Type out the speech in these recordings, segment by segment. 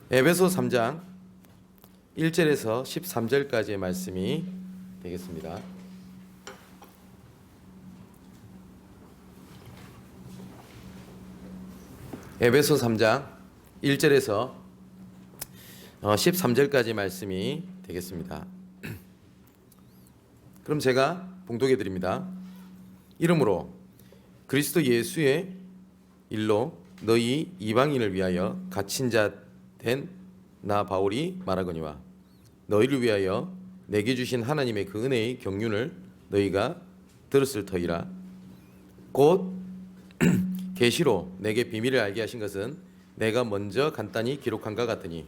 에베소 3장 1절에서 13절까지의 말씀이 되겠습니다. 에베소 3장 1절에서 13절까지 말씀이 되겠습니다. 그럼 제가 봉독해 드립니다. 이러므로 그리스도 예수의 일로 너희 이방인을 위하여 갇힌 자 된 나 바울이 말하거니와 너희를 위하여 내게 주신 하나님의 그 은혜의 경륜을 너희가 들었을 터이라. 곧 계시로 내게 비밀을 알게 하신 것은 내가 먼저 간단히 기록한가 같으니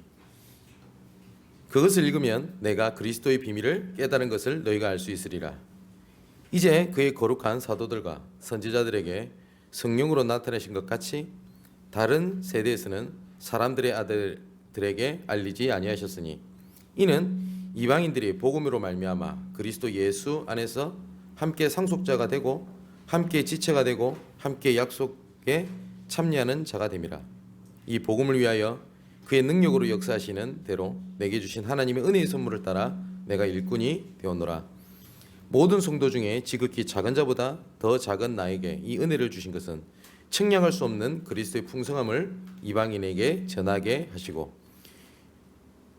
그것을 읽으면 내가 그리스도의 비밀을 깨달은 것을 너희가 알 수 있으리라. 이제 그의 거룩한 사도들과 선지자들에게 성령으로 나타내신 것 같이 다른 세대에서는 사람들의 아들들에게 알리지 아니하셨으니 이는 이방인들이 복음으로 말미암아 그리스도 예수 안에서 함께 상속자가 되고 함께 지체가 되고 함께 약속에 참여하는 자가 됨이라. 이 복음을 위하여 그의 능력으로 역사하시는 대로 내게 주신 하나님의 은혜의 선물을 따라 내가 일꾼이 되었노라. 모든 성도 중에 지극히 작은 자보다 더 작은 나에게 이 은혜를 주신 것은 측량할 수 없는 그리스도의 풍성함을 이방인에게 전하게 하시고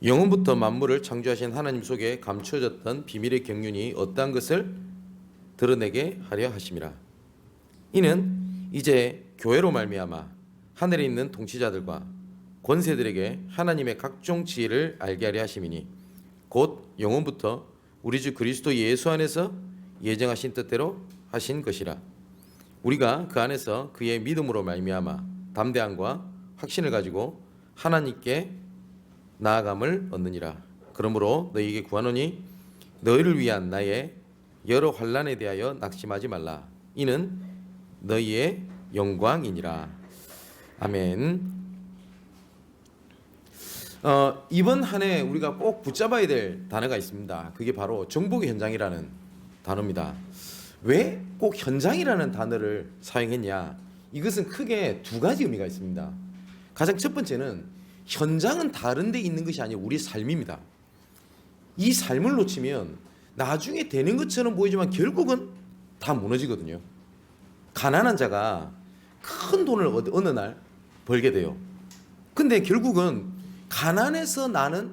영원부터 만물을 창조하신 하나님 속에 감추어졌던 비밀의 경륜이 어떠한 것을 드러내게 하려 하심이라. 이는 이제 교회로 말미암아 하늘에 있는 통치자들과 권세들에게 하나님의 각종 지혜를 알게 하려 하심이니 곧 영원부터 우리 주 그리스도 예수 안에서 예정하신 뜻대로 하신 것이라. 우리가 그 안에서 그의 믿음으로 말미암아 담대함과 확신을 가지고 하나님께 나아감을 얻느니라. 그러므로 너희에게 구하노니 너희를 위한 나의 여러 환난에 대하여 낙심하지 말라. 이는 너희의 영광이니라. 아멘. 이번 한 해 우리가 꼭 붙잡아야 될 단어가 있습니다. 그게 바로 정복의 현장이라는 단어입니다. 왜 꼭 현장이라는 단어를 사용했냐? 이것은 크게 두 가지 의미가 있습니다. 가장 첫 번째는 현장은 다른 데 있는 것이 아니라 우리 삶입니다. 이 삶을 놓치면 나중에 되는 것처럼 보이지만 결국은 다 무너지거든요. 가난한 자가 큰 돈을 어느 날 벌게 돼요. 근데 결국은 가난해서 나는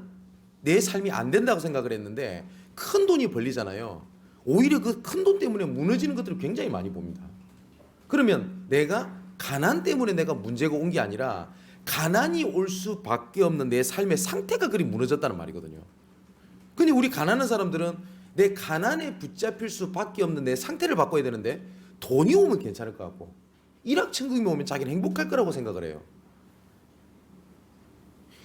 내 삶이 안 된다고 생각을 했는데 큰 돈이 벌리잖아요. 오히려 그 큰 돈 때문에 무너지는 것들을 굉장히 많이 봅니다. 그러면 내가 가난 때문에 내가 문제가 온 게 아니라 가난이 올 수밖에 없는 내 삶의 상태가 그리 무너졌다는 말이거든요. 근데 우리 가난한 사람들은 내 가난에 붙잡힐 수밖에 없는 내 상태를 바꿔야 되는데 돈이 오면 괜찮을 것 같고 일확천금이 오면 자기는 행복할 거라고 생각을 해요.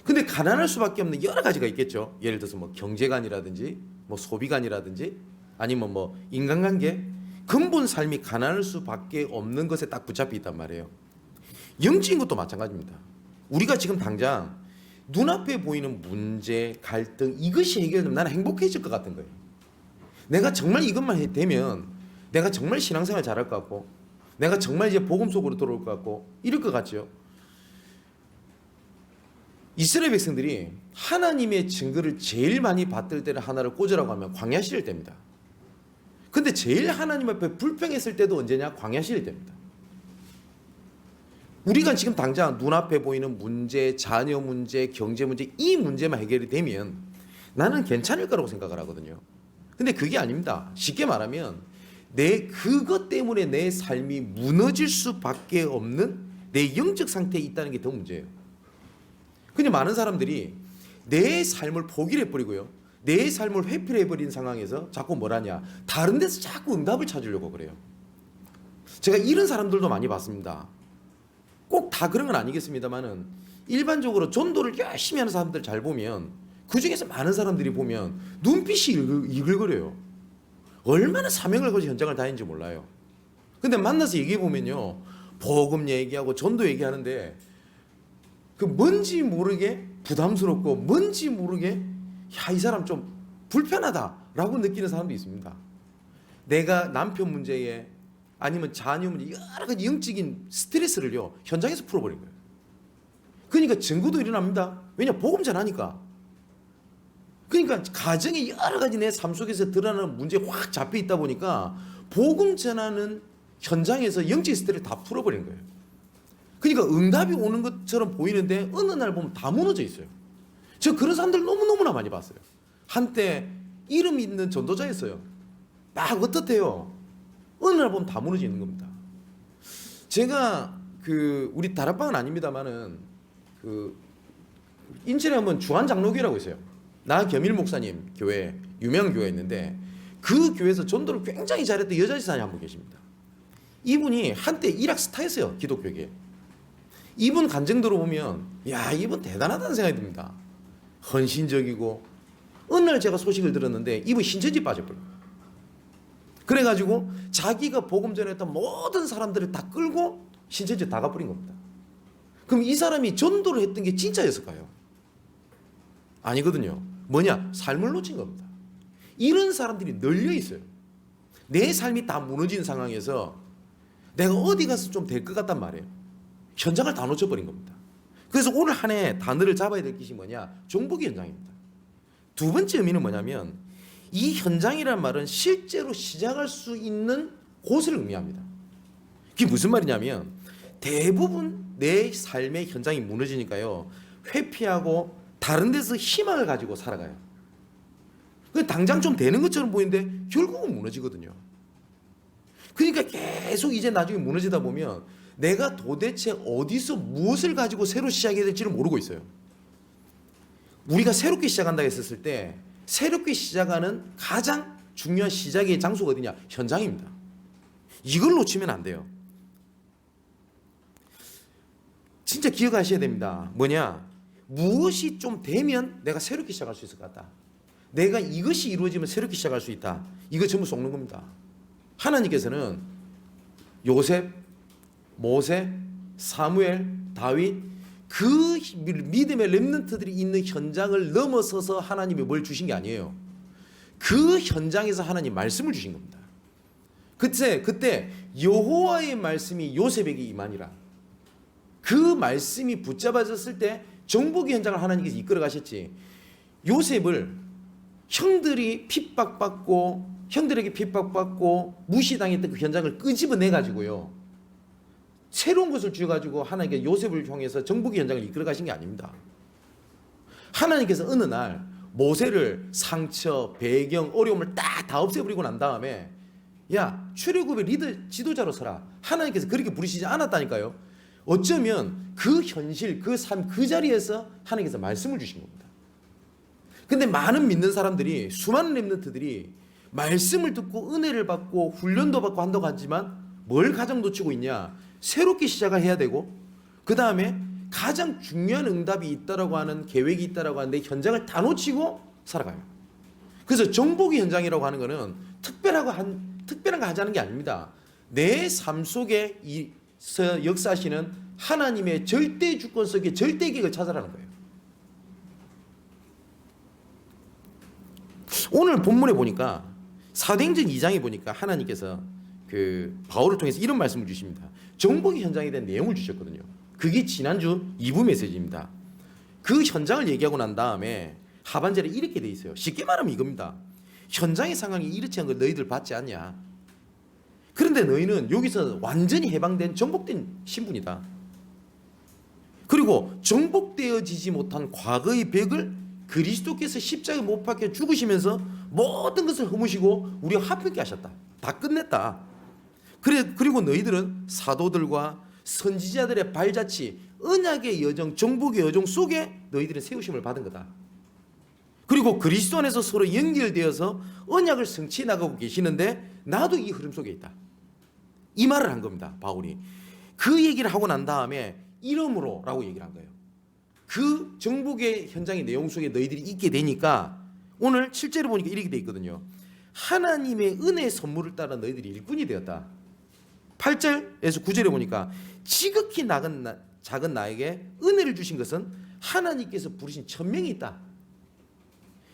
근데 가난할 수밖에 없는 여러 가지가 있겠죠. 예를 들어서 뭐 경제관이라든지 뭐 소비관이라든지 아니면 뭐 인간관계, 근본 삶이 가난할 수밖에 없는 것에 딱 붙잡혀 있단 말이에요. 영적인 것도 마찬가지입니다. 우리가 지금 당장 눈앞에 보이는 문제, 갈등 이것이 해결되면 나는 행복해질 것 같은 거예요. 내가 정말 이것만 되면 내가 정말 신앙생활 잘할 것 같고 내가 정말 이제 복음 속으로 들어올 것 같고 이럴 것 같죠. 이스라엘 백성들이 하나님의 증거를 제일 많이 받을 때를 하나를 꽂으라고 하면 광야 시절 때입니다. 근데 제일 하나님 앞에 불평했을 때도 언제냐? 광야 시절 때입니다. 우리가 지금 당장 눈앞에 보이는 문제, 자녀 문제, 경제 문제 이 문제만 해결이 되면 나는 괜찮을 거라고 생각을 하거든요. 근데 그게 아닙니다. 쉽게 말하면 그것 때문에 내 삶이 무너질 수밖에 없는 내 영적 상태에 있다는 게 더 문제예요. 근데 많은 사람들이 내 삶을 포기를 해버리고요. 내 삶을 회피를 해버린 상황에서 자꾸 뭐라냐? 다른 데서 자꾸 응답을 찾으려고 그래요. 제가 이런 사람들도 많이 봤습니다. 꼭 다 그런 건 아니겠습니다만은 일반적으로 전도를 열심히 하는 사람들 잘 보면 그 중에서 많은 사람들이 보면 눈빛이 이글거려요. 얼마나 사명을 가지고 현장을 다니는지 몰라요. 근데 만나서 얘기해 보면요, 복음 얘기하고 전도 얘기하는데 그 뭔지 모르게 부담스럽고 뭔지 모르게 이 사람 좀 불편하다라고 느끼는 사람도 있습니다. 내가 남편 문제에 아니면 잔여물 여러 가지 영적인 스트레스를요 현장에서 풀어버린 거예요. 그러니까 증거도 일어납니다. 왜냐 복음 전하니까. 그러니까 가정에 여러 가지 내 삶 속에서 드러나는 문제 확 잡혀 있다 보니까 복음 전하는 현장에서 영적 스트레스를 다 풀어버린 거예요. 그러니까 응답이 오는 것처럼 보이는데 어느 날 보면 다 무너져 있어요. 저 그런 사람들 너무너무나 많이 봤어요. 한때 이름 있는 전도자였어요. 막 어떻대요. 어느 날 보면 다 무너져 있는 겁니다. 제가 우리 다락방은 아닙니다만은 인천에 한번 주한장로교회라고 있어요. 나 겸일 목사님 교회, 유명한 교회 있는데 그 교회에서 전도를 굉장히 잘했던 여자 지사님 한 분 계십니다. 이분이 한때 일학 스타였어요. 기독교계. 이분 간증 들어보면 야 이분 대단하다는 생각이 듭니다. 헌신적이고 어느 날 제가 소식을 들었는데 이분 신천지 빠져버려요. 그래가지고 자기가 복음 전했던 모든 사람들을 다 끌고 신천지 다 가버린 겁니다. 그럼 이 사람이 전도를 했던 게 진짜였을까요? 아니거든요. 뭐냐? 삶을 놓친 겁니다. 이런 사람들이 널려 있어요. 내 삶이 다 무너진 상황에서 내가 어디 가서 좀 될 것 같단 말이에요. 현장을 다 놓쳐버린 겁니다. 그래서 오늘 한 해 단어를 잡아야 될 것이 뭐냐? 종복의 현장입니다. 두 번째 의미는 뭐냐면 이 현장이란 말은 실제로 시작할 수 있는 곳을 의미합니다. 그게 무슨 말이냐면 대부분 내 삶의 현장이 무너지니까요. 회피하고 다른 데서 희망을 가지고 살아가요. 당장 좀 되는 것처럼 보이는데 결국은 무너지거든요. 그러니까 계속 이제 나중에 무너지다 보면 내가 도대체 어디서 무엇을 가지고 새로 시작해야 될지를 모르고 있어요. 우리가 새롭게 시작한다 했었을 때 새롭게 시작하는 가장 중요한 시작의 장소가 어디냐? 현장입니다. 이걸 놓치면 안 돼요. 진짜 기억하셔야 됩니다. 뭐냐? 무엇이 좀 되면 내가 새롭게 시작할 수 있을 것 같다. 내가 이것이 이루어지면 새롭게 시작할 수 있다. 이거 전부 속는 겁니다. 하나님께서는 요셉, 모세, 사무엘, 다윗 그 믿음의 렘넌트들이 있는 현장을 넘어서서 하나님이 뭘 주신 게 아니에요. 그 현장에서 하나님 말씀을 주신 겁니다. 그때 여호와의 말씀이 요셉에게 임하니라. 그 말씀이 붙잡아졌을 때 정복의 현장을 하나님께서 이끌어 가셨지. 요셉을 형들이 핍박받고 형들에게 핍박받고 무시당했던 그 현장을 끄집어내 가지고요. 새로운 것을 주셔가지고 하나님께서 요셉을 통해서 정복의 현장을 이끌어 가신 게 아닙니다. 하나님께서 어느 날 모세를 상처, 배경, 어려움을 다 없애버리고 난 다음에 야 출애굽의 리더 지도자로 서라. 하나님께서 그렇게 부르시지 않았다니까요. 어쩌면 그 현실, 그 삶, 그 자리에서 하나님께서 말씀을 주신 겁니다. 근데 많은 믿는 사람들이 수많은 렘넌트들이 말씀을 듣고 은혜를 받고 훈련도 받고 한다고 하지만 뭘 가장 놓치고 있냐? 새롭게 시작을 해야 되고 그 다음에 가장 중요한 응답이 있다라고 하는 계획이 있다라고 하는데 현장을 다 놓치고 살아가요. 그래서 정복의 현장이라고 하는 것은 특별한 거 하자는 게 아닙니다. 내 삶 속에 역사하시는 하나님의 절대 주권 속에 절대 계획을 찾아라는 거예요. 오늘 본문에 보니까 사도행전 2장에 보니까 하나님께서 바울을 통해서 이런 말씀을 주십니다. 정복의 현장에 대한 내용을 주셨거든요. 그게 지난주 2부 메시지입니다. 그 현장을 얘기하고 난 다음에 하반절에 이렇게 돼 있어요. 쉽게 말하면 이겁니다. 현장의 상황이 이렇지 않은 걸 너희들 봤지 않냐? 그런데 너희는 여기서 완전히 해방된 정복된 신분이다. 그리고 정복되어지지 못한 과거의 벽을 그리스도께서 십자가에 못 박혀 죽으시면서 모든 것을 허무시고 우리와 화평케 하셨다. 다 끝냈다. 그리고 너희들은 사도들과 선지자들의 발자취, 언약의 여정, 정복의 여정 속에 너희들은 세우심을 받은 거다. 그리고 그리스도 안에서 서로 연결되어서 언약을 성취해 나가고 계시는데 나도 이 흐름 속에 있다. 이 말을 한 겁니다. 바울이. 그 얘기를 하고 난 다음에 이러므로 라고 얘기를 한 거예요. 그 정복의 현장의 내용 속에 너희들이 있게 되니까 오늘 7절을 보니까 이렇게 돼 있거든요. 하나님의 은혜의 선물을 따라 너희들이 일꾼이 되었다. 8절에서 9절에 보니까 지극히 작은 나에게 은혜를 주신 것은 하나님께서 부르신 천명이 있다.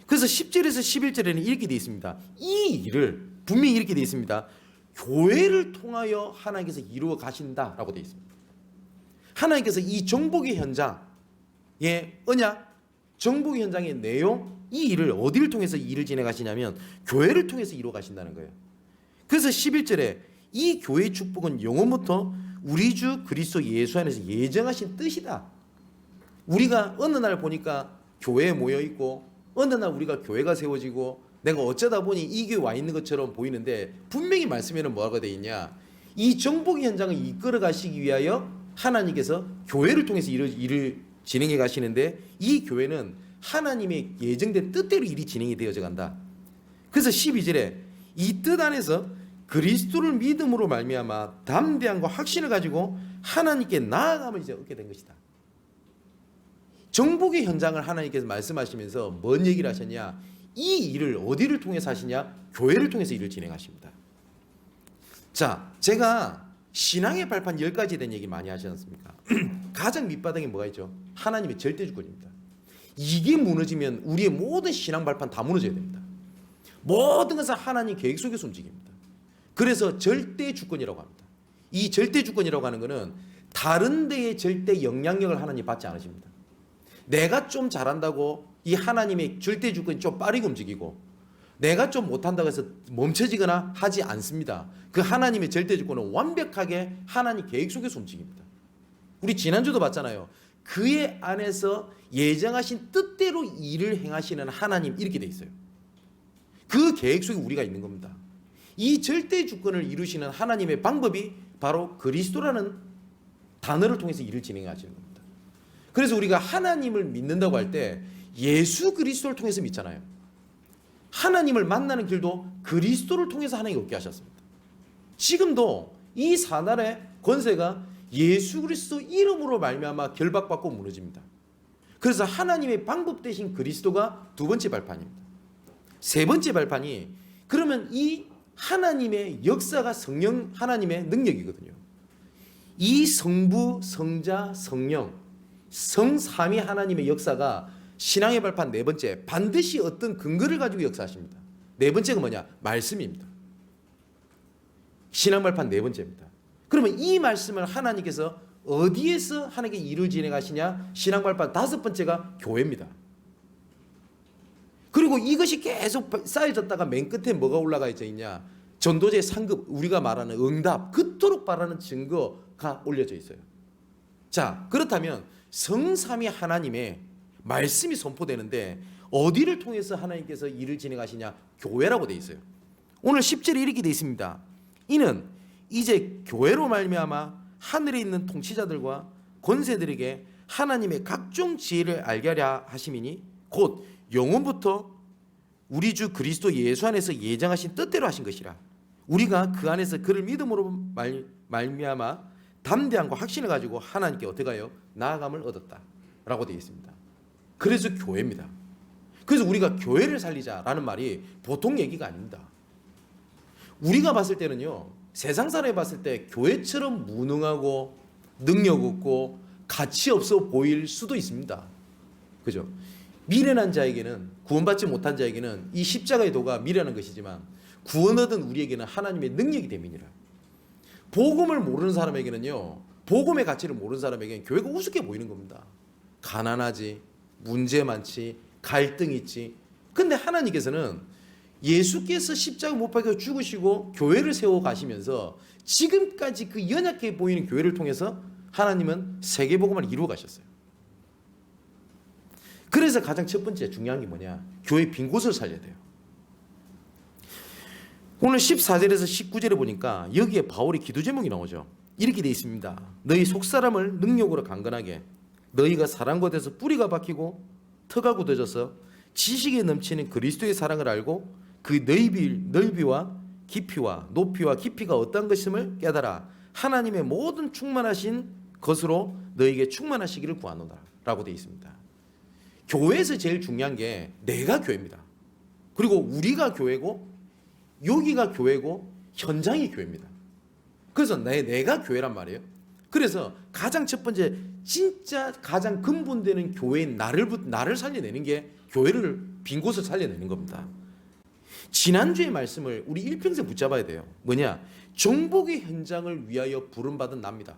그래서 10절에서 11절에는 이렇게 되어 있습니다. 이 일을 분명히 이렇게 되어 있습니다. 교회를 통하여 하나님께서 이루어 가신다라고 되어 있습니다. 하나님께서 이 정복의 현장의 언약, 정복의 현장의 내용, 이 일을 어디를 통해서 일을 진행하시냐면 교회를 통해서 이루어 가신다는 거예요. 그래서 11절에 이 교회의 축복은 영원부터 우리 주 그리스도 예수 안에서 예정하신 뜻이다. 우리가 어느 날 보니까 교회에 모여 있고 어느 날 우리가 교회가 세워지고 내가 어쩌다 보니 이 교회에 와 있는 것처럼 보이는데 분명히 말씀에는 뭐라고 되어 있냐? 이 정복의 현장을 이끌어 가시기 위하여 하나님께서 교회를 통해서 일을 진행해 가시는데 이 교회는 하나님의 예정된 뜻대로 일이 진행이 되어져 간다. 그래서 12절에 이 뜻 안에서 그리스도를 믿음으로 말미암아 담대함과 확신을 가지고 하나님께 나아감을 이제 얻게 된 것이다. 정복의 현장을 하나님께서 말씀하시면서 뭔 얘기를 하셨냐? 이 일을 어디를 통해서 하시냐? 교회를 통해서 일을 진행하십니다. 자, 제가 신앙의 발판 10가지에 대한 얘기 많이 하지 않습니까? 가장 밑바닥에 뭐가 있죠? 하나님의 절대 주권입니다. 이게 무너지면 우리의 모든 신앙 발판 다 무너져야 됩니다. 모든 것은 하나님 계획 속에서 움직입니다. 그래서 절대 주권이라고 합니다. 이 절대 주권이라고 하는 것은 다른 데에 절대 영향력을 하나님 받지 않으십니다. 내가 좀 잘한다고 이 하나님의 절대 주권이 좀 빠르게 움직이고 내가 좀 못한다고 해서 멈춰지거나 하지 않습니다. 그 하나님의 절대 주권은 완벽하게 하나님 계획 속에서 움직입니다. 우리 지난주도 봤잖아요. 그의 안에서 예정하신 뜻대로 일을 행하시는 하나님, 이렇게 돼 있어요. 그 계획 속에 우리가 있는 겁니다. 이 절대 주권을 이루시는 하나님의 방법이 바로 그리스도라는 단어를 통해서 일을 진행하시는 겁니다. 그래서 우리가 하나님을 믿는다고 할 때 예수 그리스도를 통해서 믿잖아요. 하나님을 만나는 길도 그리스도를 통해서 하나님이 얻게 하셨습니다. 지금도 이 사단의 권세가 예수 그리스도 이름으로 말미암아 결박받고 무너집니다. 그래서 하나님의 방법 대신 그리스도가 두 번째 발판입니다. 세 번째 발판이 그러면 이 하나님의 역사가 성령 하나님의 능력이거든요. 이 성부, 성자, 성령, 성삼위 하나님의 역사가 신앙의 발판 네 번째, 반드시 어떤 근거를 가지고 역사하십니다. 네 번째가 뭐냐? 말씀입니다. 신앙 발판 네 번째입니다. 그러면 이 말씀을 하나님께서 어디에서 하나님께 일을 진행하시냐? 신앙 발판 다섯 번째가 교회입니다. 그리고 이것이 계속 쌓여졌다가 맨 끝에 뭐가 올라가 있냐? 전도제 상급, 우리가 말하는 응답, 그토록 바라는 증거가 올려져 있어요. 자, 그렇다면 성삼위 하나님의 말씀이 선포되는데 어디를 통해서 하나님께서 일을 진행하시냐? 교회라고 되어 있어요. 오늘 10절에 이렇게 되어 있습니다. 이는 이제 교회로 말미암아 하늘에 있는 통치자들과 권세들에게 하나님의 각종 지혜를 알게 하려 하심이니 곧 영원부터 우리 주 그리스도 예수 안에서 예정하신 뜻대로 하신 것이라. 우리가 그 안에서 그를 믿음으로 말미암아 담대함과 확신을 가지고 하나님께 어떻게 하여 나아감을 얻었다 라고 되어 있습니다. 그래서 교회입니다. 그래서 우리가 교회를 살리자라는 말이 보통 얘기가 아닙니다. 우리가 봤을 때는요, 세상 사람이 봤을 때 교회처럼 무능하고 능력 없고 가치 없어 보일 수도 있습니다. 그죠? 미련한 자에게는, 구원받지 못한 자에게는 이 십자가의 도가 미련한 것이지만 구원 얻은 우리에게는 하나님의 능력이 됨이니라. 복음을 모르는 사람에게는요, 복음의 가치를 모르는 사람에게는 교회가 우습게 보이는 겁니다. 가난하지, 문제 많지, 갈등 있지. 근데 하나님께서는 예수께서 십자가 못 박혀 죽으시고 교회를 세워 가시면서 지금까지 그 연약해 보이는 교회를 통해서 하나님은 세계복음을 이루어 가셨어요. 그래서 가장 첫 번째 중요한 게 뭐냐? 교회 빈 곳을 살려야 돼요. 오늘 14절에서 19절에 보니까 여기에 바울의 기도 제목이 나오죠. 이렇게 되어 있습니다. 너희 속사람을 능력으로 강건하게, 너희가 사랑과 돼서 뿌리가 박히고 터가 굳어져서 지식에 넘치는 그리스도의 사랑을 알고 그 넓이와 깊이와 높이와 깊이가 어떤 것임을 깨달아 하나님의 모든 충만하신 것으로 너희에게 충만하시기를 구하노라 라고 되어 있습니다. 교회에서 제일 중요한 게 내가 교회입니다. 그리고 우리가 교회고 여기가 교회고 현장이 교회입니다. 그래서 내가 교회란 말이에요. 그래서 가장 첫 번째 진짜 가장 근본되는 교회인 나를 살려내는 게 교회를 빈 곳을 살려내는 겁니다. 지난주의 말씀을 우리 일평생 붙잡아야 돼요. 뭐냐? 정복의 현장을 위하여 부름받은 납니다.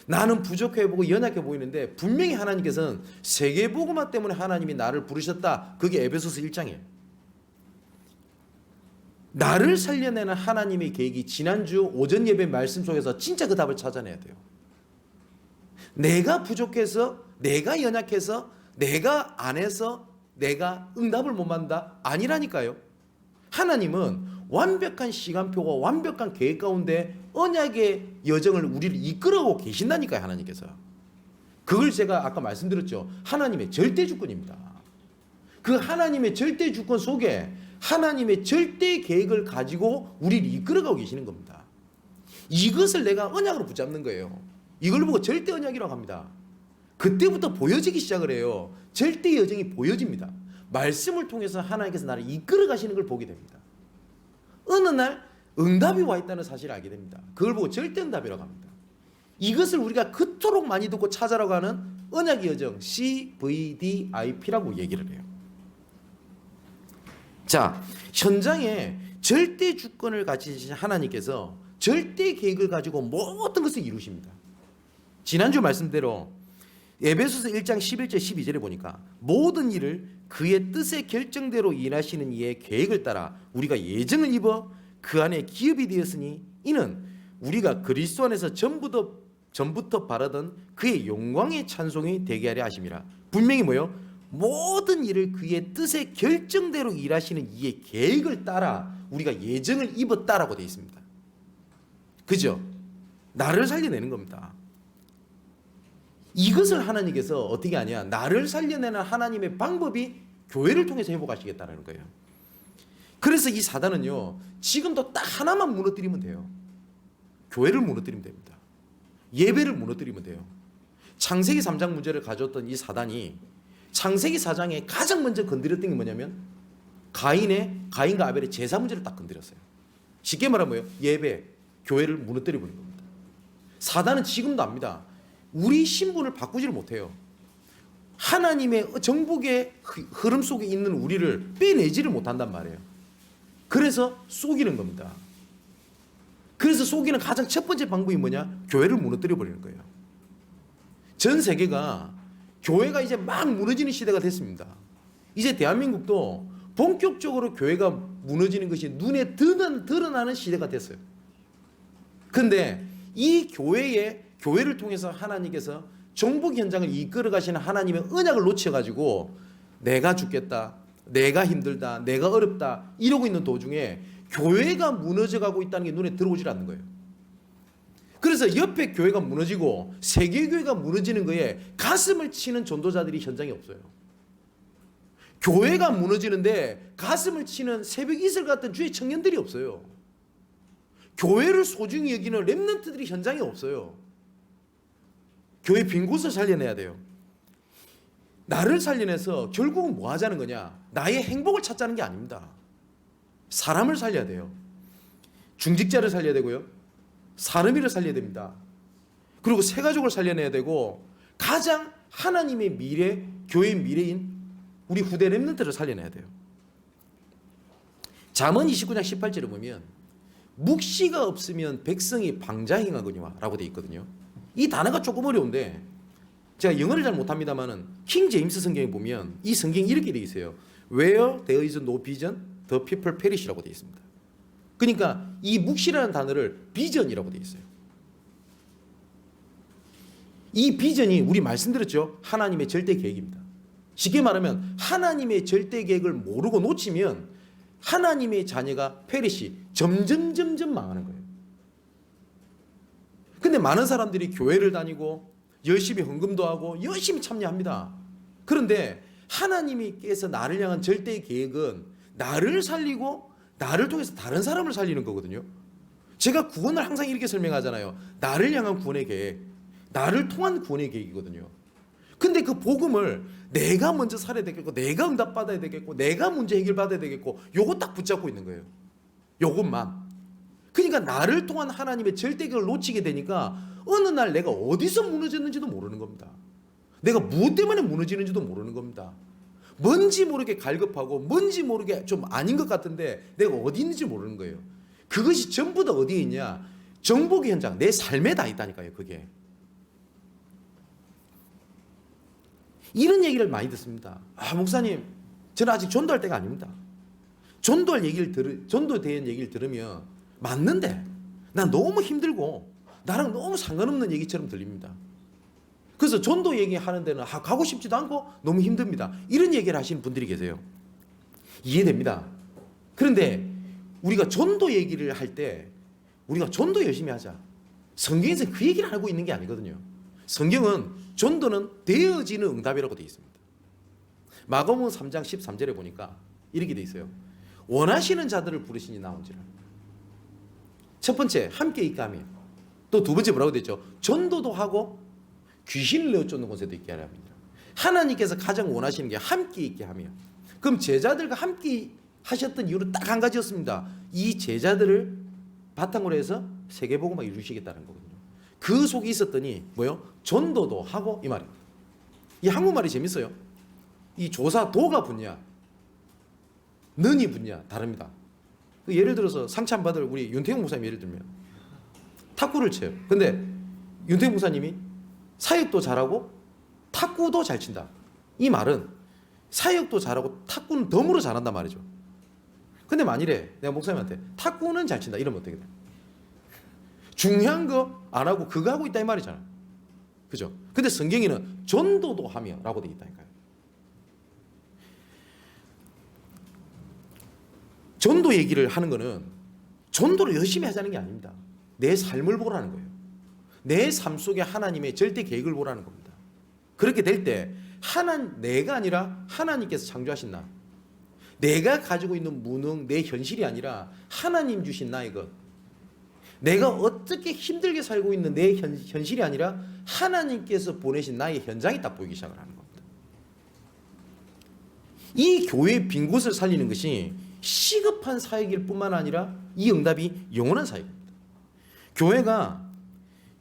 나는 부족해 보고 연약해 보이는데 분명히 하나님께서는 세계복음화 때문에 하나님이 나를 부르셨다. 그게 에베소서 1장이에요. 나를 살려내는 하나님의 계획이 지난주 오전 예배 말씀 속에서 진짜 그 답을 찾아내야 돼요. 내가 부족해서, 내가 연약해서, 내가 안 해서 내가 응답을 못 받는다? 아니라니까요. 하나님은 완벽한 시간표와 완벽한 계획 가운데 언약의 여정을 우리를 이끌어오고 계신다니까요. 하나님께서. 그걸 제가 아까 말씀드렸죠. 하나님의 절대 주권입니다. 그 하나님의 절대 주권 속에 하나님의 절대 계획을 가지고 우리를 이끌어가고 계시는 겁니다. 이것을 내가 언약으로 붙잡는 거예요. 이걸 보고 절대 언약이라고 합니다. 그때부터 보여지기 시작을 해요. 절대 여정이 보여집니다. 말씀을 통해서 하나님께서 나를 이끌어 가시는 걸 보게 됩니다. 어느 날 응답이 와 있다는 사실을 알게 됩니다. 그걸 보고 절대 응답이라고 합니다. 이것을 우리가 그토록 많이 듣고 찾아라고 하는 언약의 여정 CVDIP라고 얘기를 해요. 자, 현장에 절대 주권을 가지신 하나님께서 절대 계획을 가지고 모든 것을 이루십니다. 지난주 말씀대로 에베소서 1장 11절 12절에 보니까 모든 일을 그의 뜻의 결정대로 일하시는 이의 계획을 따라 우리가 예정을 입어 그 안에 기업이 되었으니 이는 우리가 그리스도 안에서 전부터 바라던 그의 영광의 찬송이 되게 하려 하심이라. 분명히 뭐요? 모든 일을 그의 뜻의 결정대로 일하시는 이의 계획을 따라 우리가 예정을 입었다라고 되어 있습니다. 그죠? 나를 살려내는 겁니다. 이것을 하나님께서 어떻게 하냐? 나를 살려내는 하나님의 방법이 교회를 통해서 회복하시겠다는 거예요. 그래서 이 사단은요, 지금도 딱 하나만 무너뜨리면 돼요. 교회를 무너뜨리면 됩니다. 예배를 무너뜨리면 돼요. 창세기 3장 문제를 가져왔던 이 사단이 창세기 4장에 가장 먼저 건드렸던 게 뭐냐면 가인과 아벨의 제사 문제를 딱 건드렸어요. 쉽게 말하면 예배, 교회를 무너뜨려 버린 겁니다. 사단은 지금도 압니다. 우리 신분을 바꾸지를 못해요. 하나님의 정복의 흐름 속에 있는 우리를 빼내지를 못한단 말이에요. 그래서 속이는 겁니다. 그래서 속이는 가장 첫 번째 방법이 뭐냐? 교회를 무너뜨려 버리는 거예요. 전 세계가 교회가 이제 막 무너지는 시대가 됐습니다. 이제 대한민국도 본격적으로 교회가 무너지는 것이 눈에 드러나는 시대가 됐어요. 근데 이 교회를 통해서 하나님께서 정복 현장을 이끌어 가시는 하나님의 언약을 놓쳐가지고 내가 죽겠다, 내가 힘들다, 내가 어렵다 이러고 있는 도중에 교회가 무너져가고 있다는 게 눈에 들어오질 않는 거예요. 그래서 옆에 교회가 무너지고 세계교회가 무너지는 거에 가슴을 치는 전도자들이 현장에 없어요. 교회가 무너지는데 가슴을 치는 새벽 이슬 같은 주의 청년들이 없어요. 교회를 소중히 여기는 렘넌트들이 현장에 없어요. 교회 빈 곳을 살려내야 돼요. 나를 살려내서 결국은 뭐 하자는 거냐? 나의 행복을 찾자는 게 아닙니다. 사람을 살려야 돼요. 중직자를 살려야 되고요. 사람이를 살려야 됩니다. 그리고 새 가족을 살려내야 되고 가장 하나님의 미래, 교회의 미래인 우리 후대 렘넌트를 살려내야 돼요. 잠언 29장 18절에 보면 묵시가 없으면 백성이 방자행하거니와 라고 되어 있거든요. 이 단어가 조금 어려운데 제가 영어를 잘 못합니다만은 킹 제임스 성경에 보면 이 성경이 이렇게 되어 있어요. Where there is no vision, the people perish라고 되어 있습니다. 그러니까 이 묵시라는 단어를 비전이라고 되어 있어요. 이 비전이 우리 말씀드렸죠. 하나님의 절대 계획입니다. 쉽게 말하면 하나님의 절대 계획을 모르고 놓치면 하나님의 자녀가 페리시 점점 망하는 거예요. 근데 많은 사람들이 교회를 다니고 열심히 헌금도 하고 열심히 참여합니다. 그런데 하나님께서 나를 향한 절대의 계획은 나를 살리고 나를 통해서 다른 사람을 살리는 거거든요. 제가 구원을 항상 이렇게 설명하잖아요. 나를 향한 구원의 계획, 나를 통한 구원의 계획이거든요. 근데 그 복음을 내가 먼저 살아야 되겠고, 내가 응답받아야 되겠고, 내가 문제 해결받아야 되겠고, 요거 딱 붙잡고 있는 거예요. 요것만. 그러니까 나를 통한 하나님의 절대계획을 놓치게 되니까 어느 날 내가 어디서 무너졌는지도 모르는 겁니다. 내가 무엇 때문에 무너지는지도 모르는 겁니다. 뭔지 모르게 갈급하고 뭔지 모르게 좀 아닌 것 같은데 내가 어디 있는지 모르는 거예요. 그것이 전부 다 어디에 있냐? 정복의 현장, 내 삶에 다 있다니까요. 그게. 이런 얘기를 많이 듣습니다. 목사님, 저는 아직 전도할 때가 아닙니다. 전도에 대한 얘기를 들으면 맞는데 난 너무 힘들고 나랑 너무 상관없는 얘기처럼 들립니다. 그래서 전도 얘기하는 데는 가고 싶지도 않고 너무 힘듭니다. 이런 얘기를 하시는 분들이 계세요. 이해됩니다. 그런데 우리가 전도 얘기를 할 때 우리가 전도 열심히 하자. 성경에서 그 얘기를 하고 있는 게 아니거든요. 성경은 전도는 되어지는 응답이라고 되어 있습니다. 마가복음 3장 13절에 보니까 이렇게 되어 있어요. 원하시는 자들을 부르시니 나온지라. 첫 번째 함께 있게 하며, 또 두 번째 뭐라고 되어 있죠? 전도도 하고 귀신을 내어쫓는 곳에도 있게 하라 합니다. 하나님께서 가장 원하시는 게 함께 있게 하며, 그럼 제자들과 함께 하셨던 이유는 딱 한 가지였습니다. 이 제자들을 바탕으로 해서 세계복음을 이루시겠다는 거거든요. 그 속에 있었더니 뭐요? 전도도 하고 이 말입니다. 이 한국말이 재밌어요. 이 조사 도가 붙냐 는이 붙냐 다릅니다. 예를 들어서 상처 안 받을 우리 윤태용 목사님 예를 들면 탁구를 쳐요. 근데 윤태용 목사님이 사역도 잘하고 탁구도 잘 친다. 이 말은 사역도 잘하고 탁구는 덤으로 잘한단 말이죠. 근데 만일에 내가 목사님한테 탁구는 잘 친다 이러면 어떻게 돼? 중요한 거 안 하고 그거 하고 있다 이 말이잖아. 그죠? 근데 성경에는 전도도 하며 라고 되어 있다니까요. 전도 얘기를 하는 거는 전도를 열심히 하자는 게 아닙니다. 내 삶을 보라는 거예요. 내 삶 속에 하나님의 절대 계획을 보라는 겁니다. 그렇게 될 때 내가 아니라 하나님께서 창조하신 나, 내가 가지고 있는 무능, 내 현실이 아니라 하나님 주신 나의 것, 내가 어떻게 힘들게 살고 있는 내 현실이 아니라 하나님께서 보내신 나의 현장이 딱 보이기 시작을 하는 겁니다. 이 교회의 빈 곳을 살리는 것이 시급한 사역일 뿐만 아니라 이 응답이 영원한 사역입니다. 교회가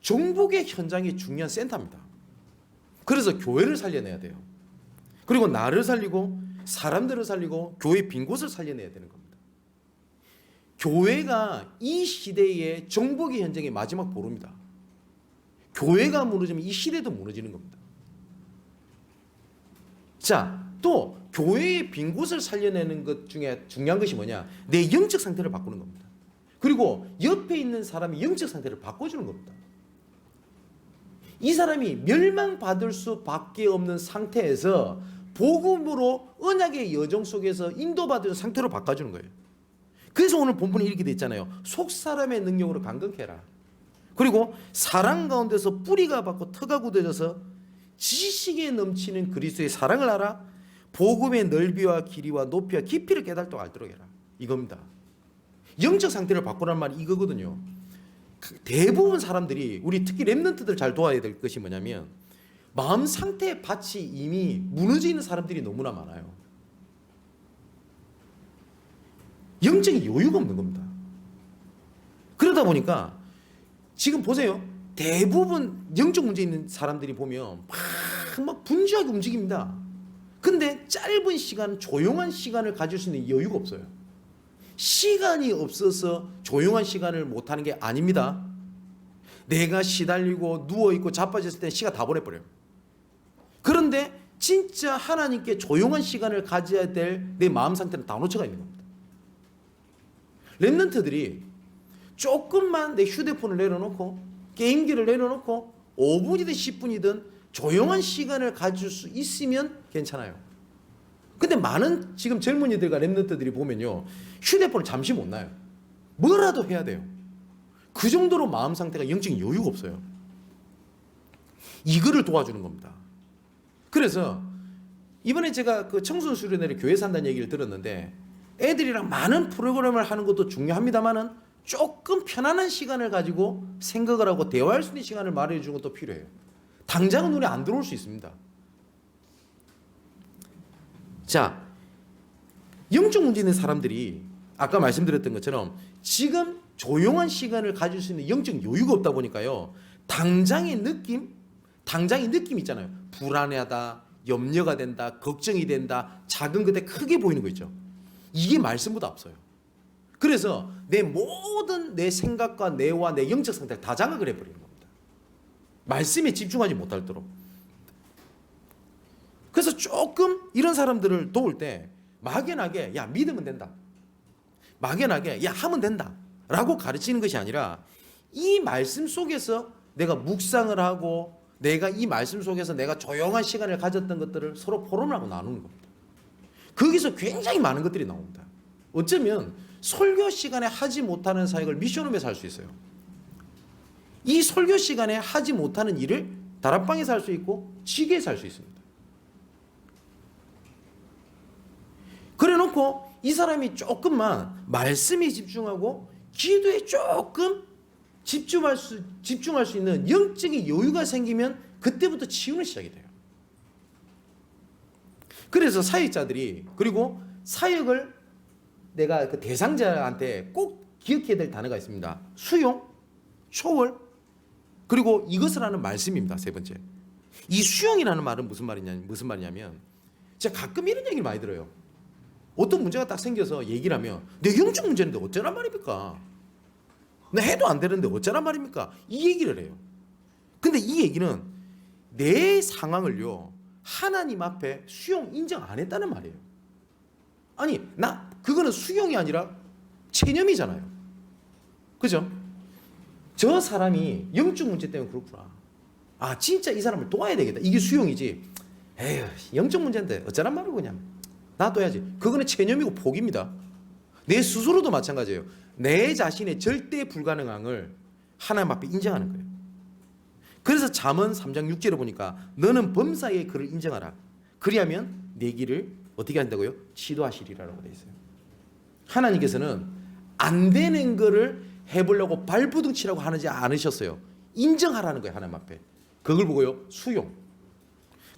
정복의 현장이 중요한 센터입니다. 그래서 교회를 살려내야 돼요. 그리고 나를 살리고 사람들을 살리고 교회의 빈 곳을 살려내야 되는 겁니다. 교회가 이 시대의 정복의 현장의 마지막 보루입니다. 교회가 무너지면 이 시대도 무너지는 겁니다. 자, 또 교회의 빈 곳을 살려내는 것 중에 중요한 것이 뭐냐? 내 영적 상태를 바꾸는 겁니다. 그리고 옆에 있는 사람이 영적 상태를 바꿔주는 겁니다. 이 사람이 멸망받을 수밖에 없는 상태에서 복음으로 언약의 여정 속에서 인도받은 상태로 바꿔주는 거예요. 그래서 오늘 본문이 이렇게 돼 있잖아요. 속사람의 능력으로 강건케 해라. 그리고 사랑 가운데서 뿌리가 받고 터가 굳어져서 지식에 넘치는 그리스도의 사랑을 알아 복음의 넓이와 길이와 높이와 깊이를 깨달도록 알도록 해라. 이겁니다. 영적 상태를 바꾸란 말이 이거거든요. 대부분 사람들이 우리 특히 렘넌트들 잘 도와야 될 것이 뭐냐면 마음 상태의 밭이 이미 무너져 있는 사람들이 너무나 많아요. 영적인 여유가 없는 겁니다. 그러다 보니까 지금 보세요. 대부분 영적 문제 있는 사람들이 보면 막 분주하게 움직입니다. 근데 짧은 시간, 조용한 시간을 가질 수 있는 여유가 없어요. 시간이 없어서 조용한 시간을 못하는 게 아닙니다. 내가 시달리고 누워있고 자빠졌을 때 시간 다 보내버려요. 그런데 진짜 하나님께 조용한 시간을 가져야 될 내 마음 상태는 다 놓쳐가 있는 겁니다. 렘넌트들이 조금만 내 휴대폰을 내려놓고 게임기를 내려놓고 5분이든 10분이든 조용한 시간을 가질 수 있으면 괜찮아요. 근데 많은 지금 젊은이들과 렘넌트들이 보면요, 휴대폰을 잠시 못 놔요. 뭐라도 해야 돼요. 그 정도로 마음 상태가 영적인 여유가 없어요. 이거를 도와주는 겁니다. 그래서 이번에 제가 그 청소년 수련회를 교회 산다는 얘기를 들었는데 애들이랑 많은 프로그램을 하는 것도 중요합니다만은 조금 편안한 시간을 가지고 생각을 하고 대화할 수 있는 시간을 마련해 주는 것도 필요해요. 당장은 눈에 안 들어올 수 있습니다. 자, 영적 문제 있는 사람들이 아까 말씀드렸던 것처럼 지금 조용한 시간을 가질 수 있는 영적 여유가 없다 보니까요, 당장의 느낌 있잖아요. 불안해하다, 염려가 된다, 걱정이 된다, 작은 것에 크게 보이는 거 있죠. 이게 말씀보다 앞서요. 그래서 내 모든 내 생각과 뇌와 내 영적 상태를 다 장악을 해버리는 겁니다. 말씀에 집중하지 못하도록. 그래서 조금 이런 사람들을 도울 때 막연하게 야 믿으면 된다, 막연하게 야 하면 된다 라고 가르치는 것이 아니라 이 말씀 속에서 내가 묵상을 하고 내가 이 말씀 속에서 내가 조용한 시간을 가졌던 것들을 서로 포럼을 하고 나누는 겁니다. 거기서 굉장히 많은 것들이 나옵니다. 어쩌면 설교 시간에 하지 못하는 사역을 미션홈에서 할 수 있어요. 이 설교 시간에 하지 못하는 일을 다락방에서 할 수 있고 지게에서 할 수 있습니다. 그래 놓고 이 사람이 조금만 말씀에 집중하고 기도에 조금 집중할 수 있는 영적인 여유가 생기면 그때부터 치유는 시작이 돼요. 그래서 사역자들이, 그리고 사역을 내가 그 대상자한테 꼭 기억해야 될 단어가 있습니다. 수용, 초월, 그리고 이것을 하는 말씀입니다. 세 번째. 이 수용이라는 말은 무슨 말이냐면 제가 가끔 이런 얘기를 많이 들어요. 어떤 문제가 딱 생겨서 얘기를 하면 내 영적 문제인데 어쩌란 말입니까? 나 해도 안 되는데 어쩌란 말입니까? 이 얘기를 해요. 근데 이 얘기는 내 상황을요 하나님 앞에 수용 인정 안 했다는 말이에요. 아니 그거는 수용이 아니라 체념이잖아요. 그죠? 저 사람이 영적 문제 때문에 그렇구나. 아 진짜 이 사람을 도와야 되겠다. 이게 수용이지. 에휴 영적 문제인데 어쩌란 말이고 그냥 놔둬야지. 그거는 체념이고 포기입니다. 내 스스로도 마찬가지예요. 내 자신의 절대 불가능함을 하나님 앞에 인정하는 거예요. 그래서 잠언 3장 6절에 보니까 너는 범사에 그를 인정하라. 그리하면 내 길을 어떻게 한다고요? 지도하시리라고 되어 있어요. 하나님께서는 안 되는 거를 해보려고 발부둥치라고 하지 않으셨어요. 인정하라는 거예요. 하나님 앞에. 그걸 보고요 수용.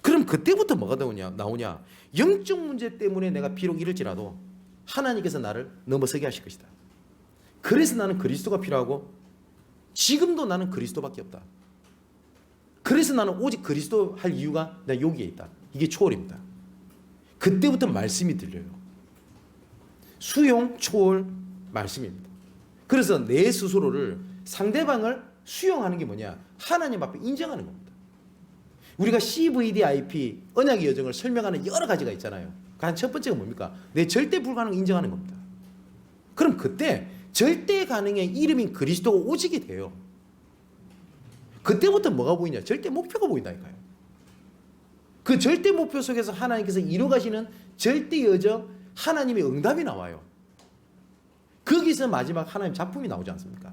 그럼 그때부터 뭐가 나오냐? 영적 문제 때문에 내가 비록 이럴지라도 하나님께서 나를 넘어서게 하실 것이다. 그래서 나는 그리스도가 필요하고 지금도 나는 그리스도밖에 없다. 그래서 나는 오직 그리스도 할 이유가 나 여기에 있다. 이게 초월입니다. 그때부터 말씀이 들려요. 수용, 초월, 말씀입니다. 그래서 내 스스로를 상대방을 수용하는 게 뭐냐? 하나님 앞에 인정하는 겁니다. 우리가 CVDIP 언약의 여정을 설명하는 여러 가지가 있잖아요. 가장 첫 번째가 뭡니까? 내 절대 불가능을 인정하는 겁니다. 그럼 그때 절대 가능의 이름인 그리스도가 오직이 돼요. 그때부터 뭐가 보이냐? 절대 목표가 보인다니까요. 그 절대 목표 속에서 하나님께서 이루어가시는 절대 여정, 하나님의 응답이 나와요. 거기서 마지막 하나님 작품이 나오지 않습니까?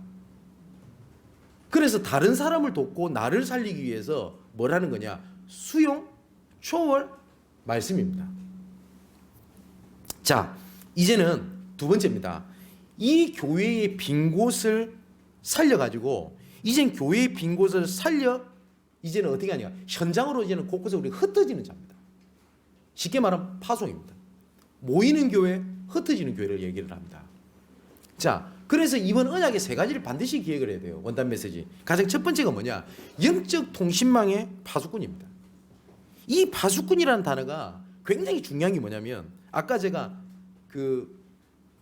그래서 다른 사람을 돕고 나를 살리기 위해서 뭘 하는 거냐? 수용, 초월, 말씀입니다. 자, 이제는 두 번째입니다. 이 교회의 빈 곳을 살려가지고 이젠 교회의 빈 곳을 살려 이제는 어떻게 하냐? 현장으로 이제는 곳곳에 우리가 흩어지는 자입니다. 쉽게 말하면 파송입니다. 모이는 교회, 흩어지는 교회를 얘기를 합니다. 자, 그래서 이번 언약의 세 가지를 반드시 기억을 해야 돼요. 원단 메시지. 가장 첫 번째가 뭐냐? 영적 통신망의 파수꾼입니다. 이 파수꾼이라는 단어가 굉장히 중요한 게 뭐냐면 아까 제가 그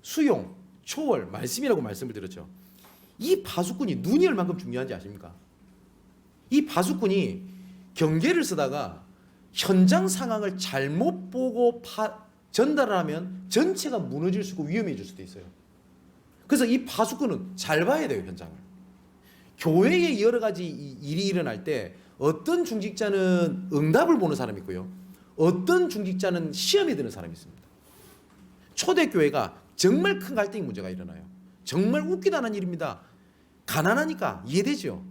수용, 초월, 말씀이라고 말씀을 드렸죠. 이 파수꾼이 눈이 얼만큼 중요한지 아십니까? 이 파수꾼이 경계를 쓰다가 현장 상황을 잘못 보고 전달을 하면 전체가 무너질 수 있고 위험해질 수도 있어요. 그래서 이 파수꾼은 잘 봐야 돼요, 현장을. 교회에 여러 가지 일이 일어날 때 어떤 중직자는 응답을 보는 사람이 있고요. 어떤 중직자는 시험에 드는 사람이 있습니다. 초대교회가 정말 큰 갈등의 문제가 일어나요. 정말 웃기다는 일입니다. 가난하니까 이해되죠.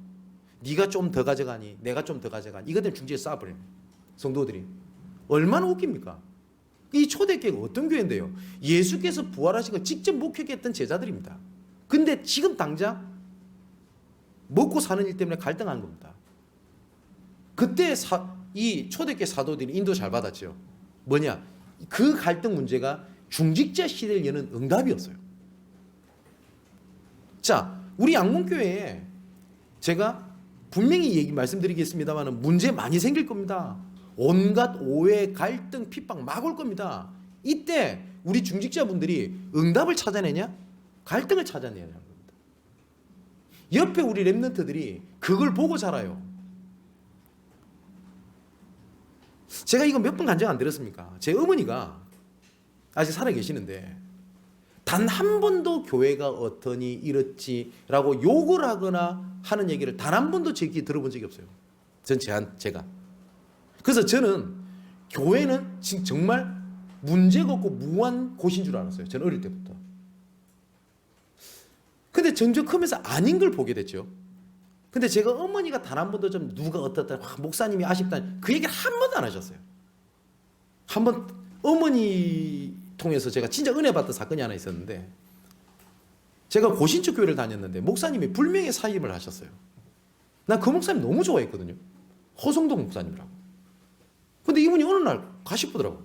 네가 좀 더 가져가니 내가 좀 더 가져가니 이것 때문에 중지에 싸워버려요. 성도들이. 얼마나 웃깁니까? 이 초대교회가 어떤 교회인데요? 예수께서 부활하시고 직접 목회했던 제자들입니다. 근데 지금 당장 먹고 사는 일 때문에 갈등하는 겁니다. 그때 이 초대교회 사도들이 인도 잘 받았죠. 뭐냐? 그 갈등 문제가 중직자 시대를 여는 응답이었어요. 자, 우리 양문교회에 제가 분명히 말씀드리겠습니다만 문제 많이 생길 겁니다. 온갖 오해, 갈등, 핍박 막 올 겁니다. 이때 우리 중직자분들이 응답을 찾아내냐? 갈등을 찾아내야 하는 겁니다. 옆에 우리 랩런트들이 그걸 보고 자라요. 제가 이거 몇 번 간증 안 드렸습니까? 제 어머니가 아직 살아 계시는데 단 한 번도 교회가 어떠니 이렇지라고 욕을 하거나 하는 얘기를 단 한 번도 제 귀에 들어본 적이 없어요. 제가. 그래서 저는 교회는 정말 문제가 없고 무한 곳인 줄 알았어요. 저는 어릴 때부터. 근데 점점 크면서 아닌 걸 보게 됐죠. 근데 제가 어머니가 단 한 번도 좀 누가 어떻다, 목사님이 아쉽다, 그 얘기를 한 번도 안 하셨어요. 한 번 어머니 통해서 제가 진짜 은혜 받던 사건이 하나 있었는데, 제가 고신축 교회를 다녔는데 목사님이 불명예 사임을 하셨어요. 난 그 목사님 너무 좋아했거든요. 허성동 목사님이라고. 근데 이분이 어느 날 가시더라고.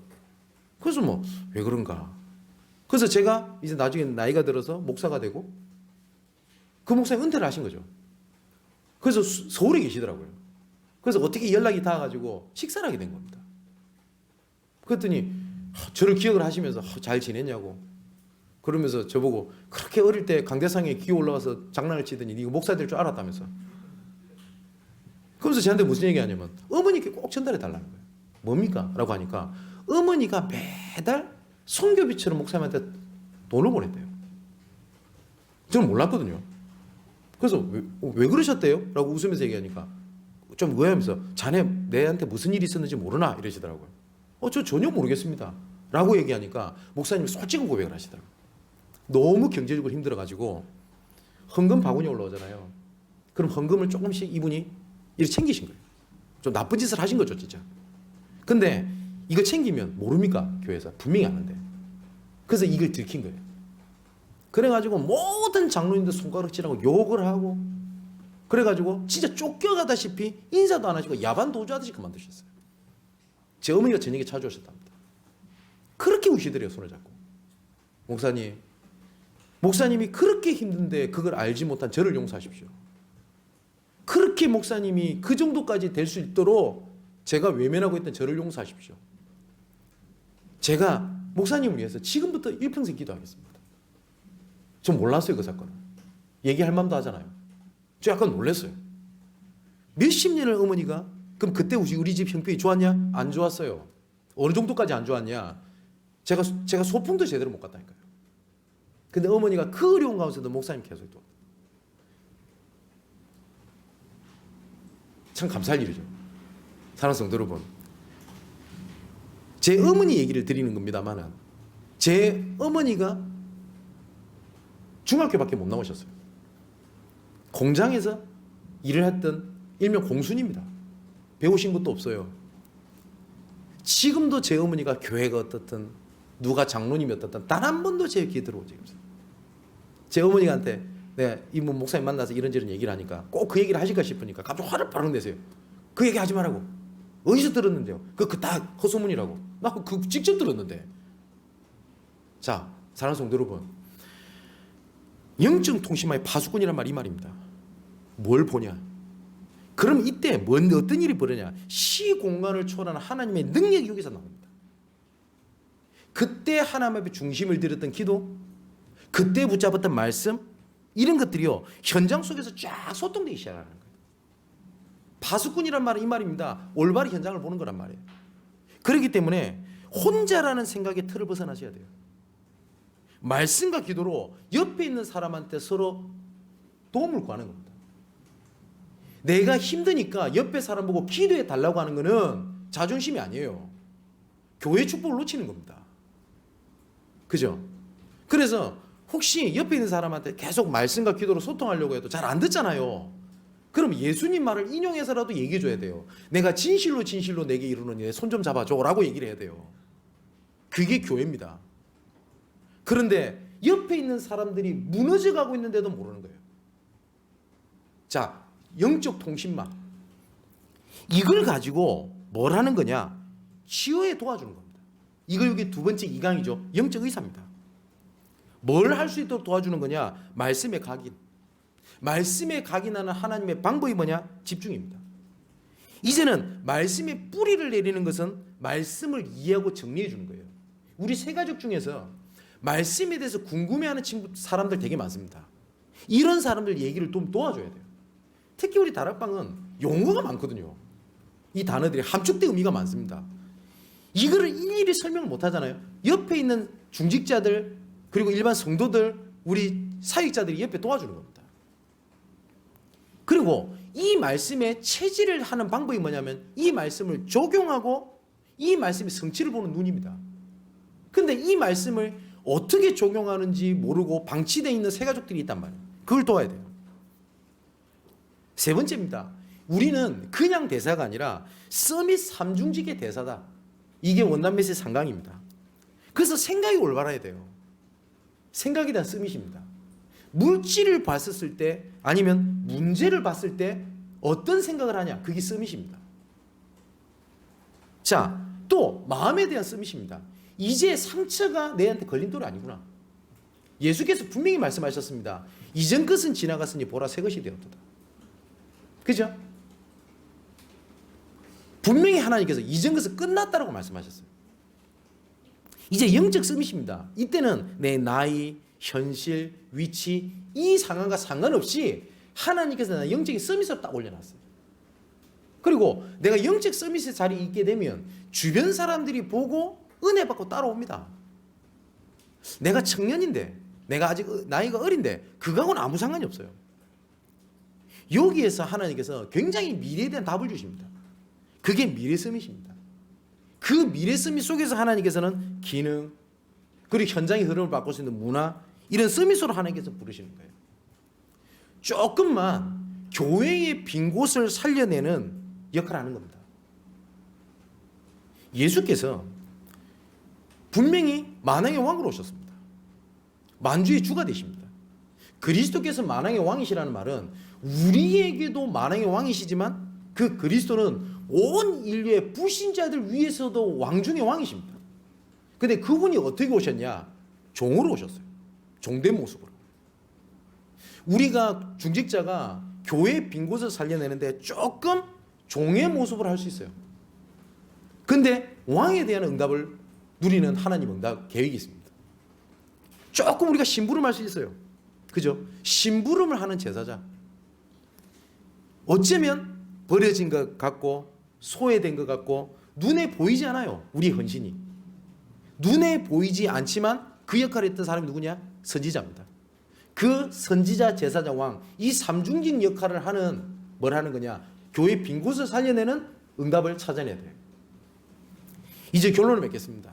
그래서 뭐 왜 그런가. 그래서 제가 이제 나중에 나이가 들어서 목사가 되고 그 목사님 은퇴를 하신 거죠. 그래서 서울에 계시더라고요. 그래서 어떻게 연락이 닿아가지고 식사를 하게 된 겁니다. 그랬더니 저를 기억을 하시면서 잘 지냈냐고 그러면서 저보고 그렇게 어릴 때 강대상에 기어 올라가서 장난을 치더니 네가 목사 될 줄 알았다면서. 그러면서 저한테 무슨 얘기하냐면 어머니께 꼭 전달해 달라는 거예요. 뭡니까? 라고 하니까 어머니가 매달 선교비처럼 목사님한테 돈을 보냈대요. 저는 몰랐거든요. 그래서 왜 그러셨대요? 라고 웃으면서 얘기하니까 좀 의아하면서 자네 내한테 무슨 일이 있었는지 모르나? 이러시더라고요. 저 전혀 모르겠습니다. 라고 얘기하니까 목사님이 솔직한 고백을 하시더라고요. 너무 경제적으로 힘들어가지고 헌금 바구니 올라오잖아요. 그럼 헌금을 조금씩 이분이 이렇게 챙기신 거예요. 좀 나쁜 짓을 하신 거죠, 진짜. 근데 이거 챙기면 모릅니까? 교회에서 분명히 아는데. 그래서 이걸 들킨 거예요. 그래가지고 모든 장로님들 손가락질하고 욕을 하고 그래가지고 진짜 쫓겨가다시피 인사도 안 하시고 야반 도주하듯이 그만두셨어요. 제 어머니가 저녁에 찾아오셨답니다. 그렇게 우시더래요, 손을 잡고. 목사님이 그렇게 힘든데 그걸 알지 못한 저를 용서하십시오. 그렇게 목사님이 그 정도까지 될 수 있도록 제가 외면하고 있던 저를 용서하십시오. 제가 목사님을 위해서 지금부터 일평생 기도하겠습니다. 전 몰랐어요, 그 사건은. 얘기할 마음도 하잖아요. 저 약간 놀랐어요. 몇십 년을 어머니가 그럼 그때 우리 집 형편이 좋았냐? 안 좋았어요. 어느 정도까지 안 좋았냐? 제가 소풍도 제대로 못 갔다니까요. 근데 어머니가 그 어려운 가운데서도 목사님 계속 또 참 감사할 일이죠. 사랑하는 성도 여러분, 제 어머니 얘기를 드리는 겁니다만은 제 어머니가 중학교밖에 못 나오셨어요. 공장에서 일을 했던 일명 공순입니다. 배우신 것도 없어요. 지금도 제 어머니가 교회가 어떻든 누가 장로님이 어떻든 단 한 번도 제 귀에 들어온 적이 없어요. 제 어머니한테 내가 이분 목사님 만나서 이런저런 얘기를 하니까 꼭 그 얘기를 하실까 싶으니까 갑자기 화를 바르 내세요. 그 얘기 하지 말라고. 어디서 들었는데요? 그 다 헛소문이라고. 나 그 직접 들었는데. 자, 사랑하는 성도 여러분, 영적 통신망의 파수꾼이란 말이 이 말입니다. 뭘 보냐? 그럼 이때 어떤 일이 벌어냐? 시공간을 초월하는 하나님의 능력이 여기서 나옵니다. 그때 하나님 앞에 중심을 들였던 기도, 그때 붙잡았던 말씀, 이런 것들이요 현장 속에서 쫙 소통되기 시작하는 거예요. 파수꾼이란 말은 이 말입니다. 올바른 현장을 보는 거란 말이에요. 그렇기 때문에 혼자라는 생각의 틀을 벗어나셔야 돼요. 말씀과 기도로 옆에 있는 사람한테 서로 도움을 구하는 겁니다. 내가 힘드니까 옆에 사람 보고 기도해 달라고 하는 것은 자존심이 아니에요. 교회 축복을 놓치는 겁니다. 그죠? 그래서 혹시 옆에 있는 사람한테 계속 말씀과 기도로 소통하려고 해도 잘 안 듣잖아요. 그럼 예수님 말을 인용해서라도 얘기해 줘야 돼요. 내가 진실로 내게 이르노니 손 좀 잡아줘 라고 얘기를 해야 돼요. 그게 교회입니다. 그런데 옆에 있는 사람들이 무너져 가고 있는데도 모르는 거예요. 자, 영적 통신망. 이걸 가지고 뭘 하는 거냐? 치유에 도와주는 겁니다. 이거 여기 두 번째 2강이죠. 영적 의사입니다. 뭘 할 수 있도록 도와주는 거냐? 말씀에 각인. 말씀에 각인하는 하나님의 방법이 뭐냐? 집중입니다. 이제는 말씀의 뿌리를 내리는 것은 말씀을 이해하고 정리해 주는 거예요. 우리 세 가족 중에서 말씀에 대해서 궁금해하는 사람들 되게 많습니다. 이런 사람들 얘기를 좀 도와줘야 돼요. 특히 우리 다락방은 용어가 많거든요. 이 단어들이 함축된 의미가 많습니다. 이거를 일일이 설명을 못 하잖아요. 옆에 있는 중직자들 그리고 일반 성도들 우리 사역자들이 옆에 도와주는 겁니다. 그리고 이 말씀에 체질을 하는 방법이 뭐냐면 이 말씀을 적용하고 이 말씀의 성취를 보는 눈입니다. 근데 이 말씀을 어떻게 적용하는지 모르고 방치되어 있는 새가족들이 있단 말이에요. 그걸 도와야 돼요. 세 번째입니다. 우리는 그냥 대사가 아니라 서밋 삼중직의 대사다. 이게 원단메시지 상강입니다. 그래서 생각이 올바라야 돼요. 생각에 대한 서밋입니다. 물질을 봤을 때 아니면 문제를 봤을 때 어떤 생각을 하냐, 그게 서밋입니다. 자, 또 마음에 대한 서밋입니다. 이제 상처가 내한테 걸림돌이 아니구나. 예수께서 분명히 말씀하셨습니다. 이전 것은 지나갔으니 보라 새 것이 되었도다. 그죠? 분명히 하나님께서 이전 것은 끝났다라고 말씀하셨어요. 이제 영적 서밋입니다. 이때는 내 나이, 현실, 위치 이 상황과 상관없이 하나님께서 나 영적인 서밋을 딱 올려놨어요. 그리고 내가 영적 서밋의 자리에 있게 되면 주변 사람들이 보고 은혜 받고 따라옵니다. 내가 청년인데 내가 아직 나이가 어린데 그거하고는 아무 상관이 없어요. 여기에서 하나님께서 굉장히 미래에 대한 답을 주십니다. 그게 미래 서밋입니다. 그 미래 서밋 속에서 하나님께서는 기능 그리고 현장의 흐름을 바꿀 수 있는 문화 이런 서밋으로 하나님께서 부르시는 거예요. 조금만 교회의 빈 곳을 살려내는 역할을 하는 겁니다. 예수께서 분명히 만왕의 왕으로 오셨습니다. 만주의 주가 되십니다. 그리스도께서 만왕의 왕이시라는 말은 우리에게도 만왕의 왕이시지만 그 그리스도는 온 인류의 불신자들 위해서도 왕 중의 왕이십니다. 근데 그분이 어떻게 오셨냐? 종으로 오셨어요. 종된 모습으로. 우리가 중직자가 교회의 빈 곳을 살려내는데 조금 종의 모습으로 할 수 있어요. 근데 왕에 대한 응답을 누리는 하나님 응답 계획이 있습니다. 조금 우리가 심부름할 수 있어요. 그죠? 심부름을 하는 제사자. 어쩌면 버려진 것 같고 소외된 것 같고 눈에 보이지 않아요. 우리 헌신이. 눈에 보이지 않지만 그 역할을 했던 사람이 누구냐? 선지자입니다. 그 선지자, 제사자, 왕 이 삼중직 역할을 하는 뭘 하는 거냐? 교회 빈 곳을 살려내는 응답을 찾아내야 돼요. 이제 결론을 맺겠습니다.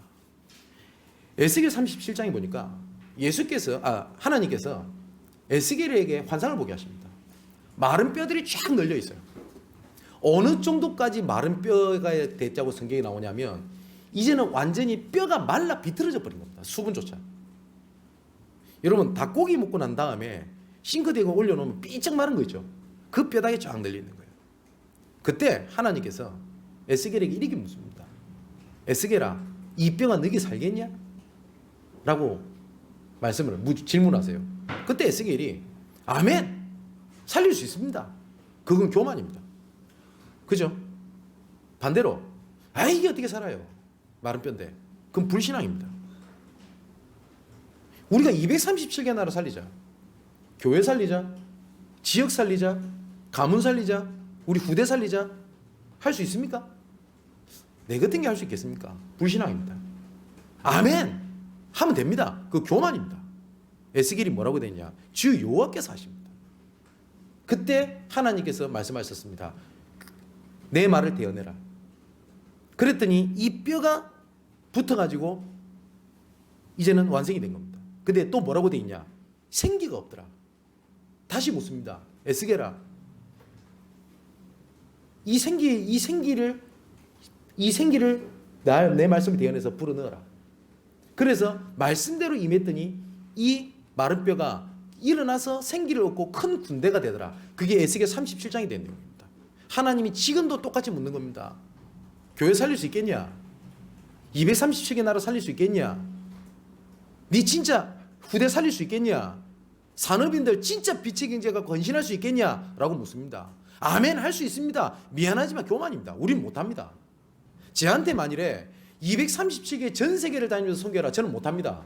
에스겔 37장에 보니까 하나님께서 에스겔에게 환상을 보게 하십니다. 마른 뼈들이 쫙 널려 있어요. 어느 정도까지 마른 뼈가 됐다고 성경에 나오냐면 이제는 완전히 뼈가 말라 비틀어져 버린 겁니다. 수분조차. 여러분 닭고기 먹고 난 다음에 싱크대에 올려놓으면 삐쩍 마른 거 있죠. 그 뼈다귀 쫙 널려 있는 거예요. 그때 하나님께서 에스겔에게 이렇게 묻습니다. 에스겔아, 이 뼈가 너게 살겠냐? 라고 질문하세요. 그때 에스겔이 아멘! 살릴 수 있습니다. 그건 교만입니다. 그죠? 반대로 이게 어떻게 살아요? 마른 뼈인데. 그건 불신앙입니다. 우리가 237개 나라 살리자. 교회 살리자. 지역 살리자. 가문 살리자. 우리 후대 살리자. 할 수 있습니까? 내 같은 게 할 수 있겠습니까? 불신앙입니다. 아멘! 하면 됩니다. 그 교만입니다. 에스겔이 뭐라고 되냐? 주 여호와께서 하십니다. 그때 하나님께서 말씀하셨습니다. 내 말을 대어내라. 그랬더니 이 뼈가 붙어가지고 이제는 완성이 된 겁니다. 근데 또 뭐라고 돼 있냐? 생기가 없더라. 다시 묻습니다. 에스겔아, 이 생기를 내 말씀을 대언해서 불어넣어라. 그래서 말씀대로 임했더니 이 마른 뼈가 일어나서 생기를 얻고 큰 군대가 되더라. 그게 에스겔 37장이 된 내용입니다. 하나님이 지금도 똑같이 묻는 겁니다. 교회 살릴 수 있겠냐? 237개 나라 살릴 수 있겠냐? 네 진짜 후대 살릴 수 있겠냐? 산업인들 진짜 빛의 경제가 건신할 수 있겠냐? 라고 묻습니다. 아멘, 할 수 있습니다. 미안하지만 교만입니다. 우린 못합니다. 저한테 만일에 237개 전 세계를 다니면서 선교하라, 저는 못합니다.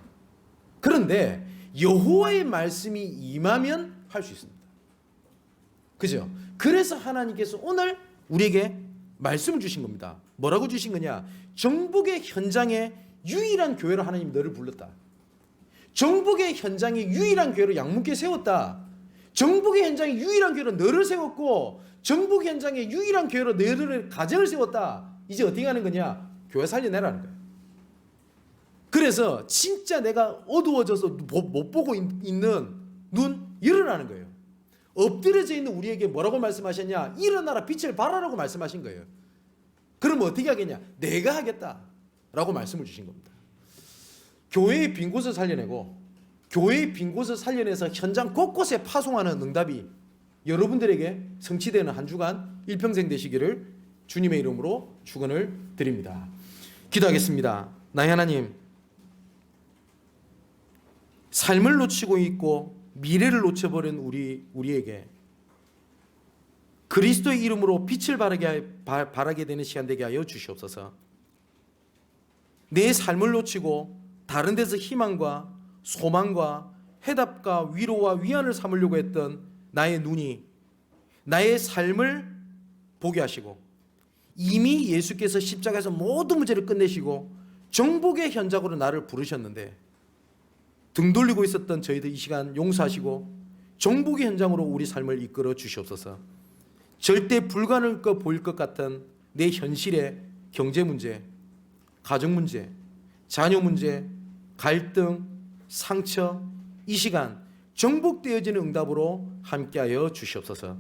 그런데 여호와의 말씀이 임하면 할 수 있습니다. 그죠? 그래서 하나님께서 오늘 우리에게 말씀을 주신 겁니다. 뭐라고 주신 거냐? 정복의 현장에 유일한 교회로 하나님 너를 불렀다. 정복의 현장에 유일한 교회로 양문교회 세웠다. 정복의 현장에 유일한 교회로 너를 세웠고, 정복의 현장에 유일한 교회로 너를 가정을 세웠다. 이제 어떻게 하는 거냐? 교회 살려내라는 거예요. 그래서 진짜 내가 어두워져서 못 보고 있는 눈 열어라는 거예요. 엎드려져 있는 우리에게 뭐라고 말씀하셨냐? 일어나라, 빛을 발하라고 말씀하신 거예요. 그러면 어떻게 하겠냐? 내가 하겠다라고 말씀을 주신 겁니다. 교회의 빈 곳을 살려내고, 교회의 빈 곳을 살려내서 현장 곳곳에 파송하는 응답이 여러분들에게 성취되는 한 주간 일평생 되시기를 주님의 이름으로 축원을 드립니다. 기도하겠습니다. 나의 하나님, 삶을 놓치고 있고 미래를 놓쳐버린 우리에게 그리스도의 이름으로 빛을 발하게 되는 시간 되게 하여 주시옵소서. 내 삶을 놓치고 다른 데서 희망과 소망과 해답과 위로와 위안을 삼으려고 했던 나의 눈이 나의 삶을 보게 하시고, 이미 예수께서 십자가에서 모든 문제를 끝내시고 정복의 현장으로 나를 부르셨는데 등 돌리고 있었던 저희들 이 시간 용서하시고 정복의 현장으로 우리 삶을 이끌어 주시옵소서. 절대 불가능할 것 보일 것 같은 내 현실의 경제 문제, 가정 문제, 자녀 문제, 갈등, 상처, 이 시간 정복되어지는 응답으로 함께하여 주시옵소서.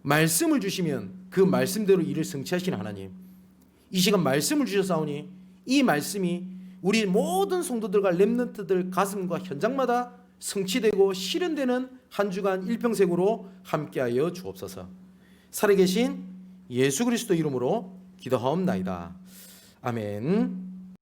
말씀을 주시면 그 말씀대로 일을 성취하시는 하나님, 이 시간 말씀을 주셨사오니 이 말씀이 우리 모든 성도들과 렘넌트들 가슴과 현장마다 성취되고 실현되는 한 주간 일평생으로 함께하여 주옵소서. 살아계신 예수 그리스도 이름으로 기도하옵나이다. 아멘.